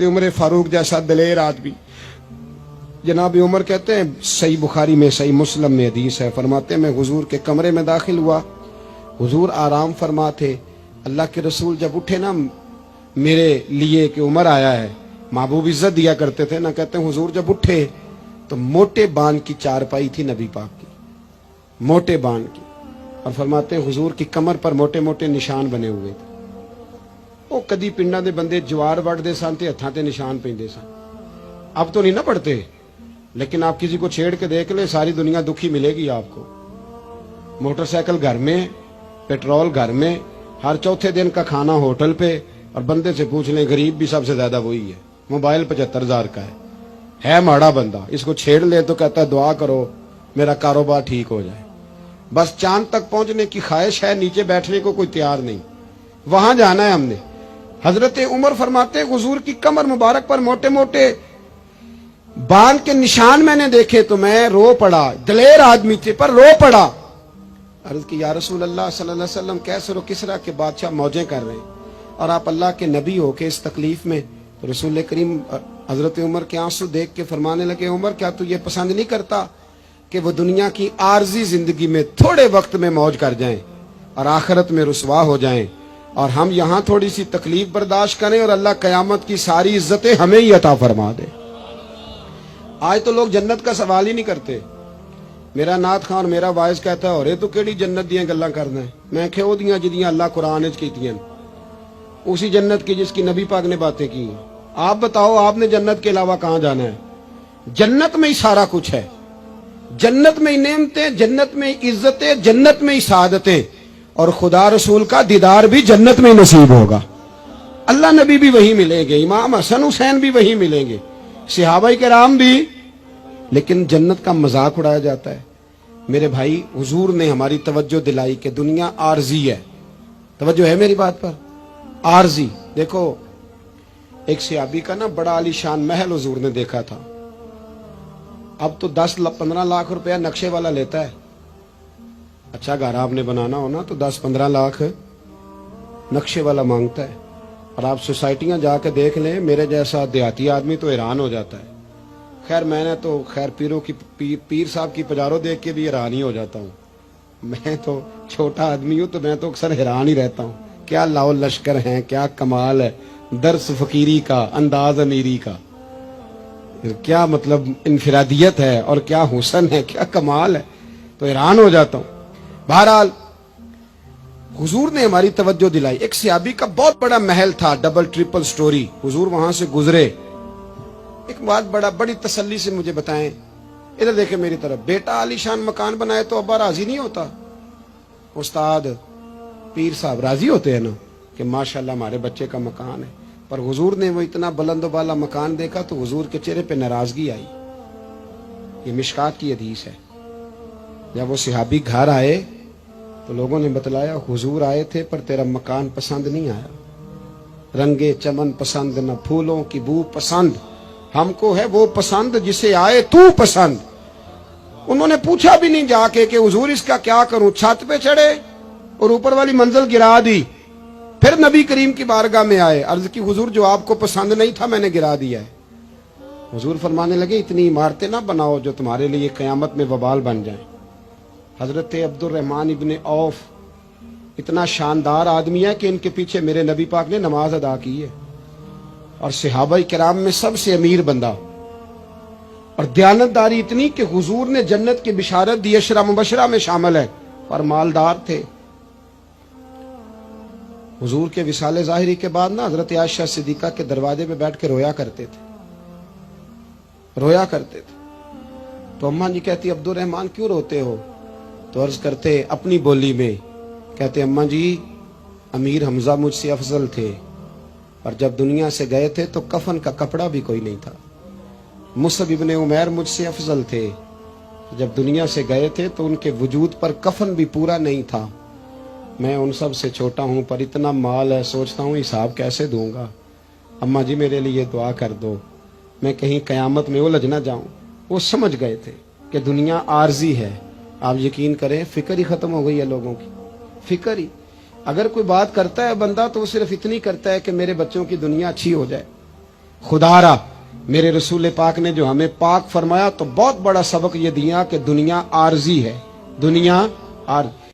उमर फारूक जैसा दलेर आदमी। जनाब उमर कहते हैं, सही बुखारी में सही मुस्लिम में हदीस है, फरमाते हैं मैं हुजूर के कमरे में दाखिल हुआ, हुजूर आराम फरमा थे। अल्लाह के रसूल जब उठे ना मेरे लिए कि उमर आया है, महबूब इज्जत दिया करते थे ना, कहते हैं हुजूर जब उठे तो मोटे बान की चारपाई थी नबी पाक की, मोटे बान की, और फरमाते हैं हुजूर की कमर पर मोटे मोटे निशान बने हुए थे। वो कदी पिंडा दे बंदे जवार वढ़दे सन ते हत्थां ते निशान पेंदे सन। अब तो नहीं ना पढ़ते, लेकिन आप किसी को छेड़ के देख ले, सारी दुनिया दुखी मिलेगी आपको। मोटरसाइकिल घर में, पेट्रोल घर में, हर चौथे दिन का खाना होटल पे, और बंदे से पूछ लें गरीब भी सबसे ज्यादा वही है। मोबाइल 75,000 का है माड़ा बंदा, इसको छेड़ ले तो कहता है दुआ करो मेरा कारोबार ठीक हो जाए। बस चांद तक पहुंचने की ख्वाहिश है, नीचे बैठने को कोई तैयार नहीं, वहां जाना है हमने। हजरत उमर फरमाते हुजूर की कमर मुबारक पर मोटे मोटे बांध के निशान मैंने देखे तो मैं रो पड़ा। दलेर आदमी थे पर रो पड़ा। अर्ज की या रसूल अल्लाह सल्लल्लाहु अलैहि वसल्लम, कैसे रो किसरा के बादशाह मौजें कर रहे हैं और आप अल्लाह के नबी हो के इस तकलीफ में। तो रसूल करीम हजरत उमर के आंसू देख के फरमाने लगे, उमर क्या तू ये पसंद नहीं करता कि वो दुनिया की आर्जी जिंदगी में थोड़े वक्त में मौज कर जाएं और आखिरत में रुसवा हो जाएं, और हम यहां थोड़ी सी तकलीफ बर्दाश्त करें और अल्लाह कयामत की सारी इज्जतें हमें ही अता फरमा दे। आज तो लोग जन्नत का सवाल ही नहीं करते। मेरा नाथ खान मेरा वाइस कहता है, तू केड़ी जन्नत दियां गल्लां करदा है? मैं आखे ओदियां जिदियां अल्लाह कुरान विच कीतियां, उसी जन्नत की जिसकी नबी पाक ने बातें की हैं। आप बताओ आपने जन्नत के अलावा कहां जाना है? जन्नत में ही सारा कुछ है, जन्नत में ही नेमतें, जन्नत में ही इज्जतें, जन्नत में ही सादतें, और खुदा रसूल का दीदार भी जन्नत में नसीब होगा। अल्लाह नबी भी वही मिलेंगे, इमाम हसन हुसैन भी वही मिलेंगे, सहाबा किराम भी। लेकिन जन्नत का मजाक उड़ाया जाता है। मेरे भाई, हुजूर ने हमारी तवज्जो दिलाई कि दुनिया आरजी है। तवज्जो है मेरी बात पर? आरजी। देखो, एक सहाबी का ना बड़ा आलीशान महल हुजूर ने देखा था। अब तो 10-15 लाख रुपया नक्शे वाला लेता है। अच्छा घर आपने बनाना हो ना तो 10-15 लाख नक्शे वाला मांगता है। और आप सोसाइटियां जाके देख लें, मेरे जैसा देहाती आदमी तो हैरान हो जाता है। खैर मैंने तो पीरों की पीर साहब की पजारों देख के भी हैरान ही हो जाता हूँ। मैं तो छोटा आदमी हूँ तो मैं तो अक्सर हैरान ही रहता हूँ। क्या लाओ लश्कर हैं, क्या कमाल है, दर्स फकीरी का, अंदाज अमीरी का, क्या मतलब इनफिरादियत है और क्या हुसन है, क्या कमाल है, तो हैरान हो जाता हूँ। बहरहाल हुजूर ने हमारी तवज्जो दिलाई। एक सहाबी का बहुत बड़ा महल था, डबल ट्रिपल स्टोरी। हुजूर वहां से गुजरे, एक बात बड़ी तसल्ली से मुझे बताएं, इधर देखे मेरी तरफ। बेटा आलीशान मकान बनाए तो अब्बा राजी नहीं होता? उस्ताद पीर साहब राजी होते हैं ना कि माशाल्लाह हमारे बच्चे का मकान है। पर हुजूर ने वो इतना बुलंद वाला मकान देखा तो हुजूर के चेहरे पे नाराजगी आई। ये मिशकात की हदीस है। जब वो सहाबी घर आए तो लोगों ने बतलाया, हुजूर आए थे पर तेरा मकान पसंद नहीं आया, रंगे चमन पसंद, न फूलों की बू पसंद, हमको है वो पसंद जिसे आए तू पसंद। उन्होंने पूछा भी नहीं जाके कि हुजूर इसका क्या करूं। छत पे चढ़े और ऊपर वाली मंजिल गिरा दी। फिर नबी करीम की बारगाह में आए, अर्ज की हुजूर जो आपको पसंद नहीं था मैंने गिरा दिया है। हुजूर फरमाने लगे, इतनी इमारतें ना बनाओ जो तुम्हारे लिए कयामत में वबाल बन जाए। हजरत अब्दुर रहमान इब्ने औफ इतना शानदार आदमी है कि इनके पीछे मेरे नबी पाक ने नमाज अदा की है, और सहाबा किराम में सबसे अमीर बंदा, और दयानतदारी इतनी कि हुजूर ने जन्नत की बिशारत दी, अशरा मुबशरा में शामिल है, और मालदार थे। हुजूर के विसाले ज़ाहिरी के बाद ना हजरत आयशा सिद्दीका के दरवाजे पे बैठ के रोया करते थे। तो अम्मा जी कहती, अब्दुर रहमान क्यों रोते हो? तो अर्ज करते अपनी बोली में, कहते अम्मा जी अमीर हमजा मुझसे अफजल थे, और जब दुनिया से गए थे तो कफन का कपड़ा भी कोई नहीं था। मुसअब इब्ने उमैर मुझसे अफजल थे, जब दुनिया से गए थे तो उनके वजूद पर कफन भी पूरा नहीं था। मैं उन सब से छोटा हूँ पर इतना माल है, सोचता हूँ हिसाब कैसे दूंगा। अम्मा जी मेरे लिए दुआ कर दो, मैं कहीं कयामत में उलझ ना जाऊं। वो समझ गए थे कि दुनिया आर्जी है। आप यकीन करें, फिक्र ही खत्म हो गई है लोगों की, फिक्र ही। अगर कोई बात करता है बंदा तो वो सिर्फ इतनी करता है कि मेरे बच्चों की दुनिया अच्छी हो जाए, خدارا میرے رسول پاک نے جو ہمیں پاک فرمایا تو بہت بڑا سبق یہ دیا کہ دنیا عارضی ہے، دنیا عارض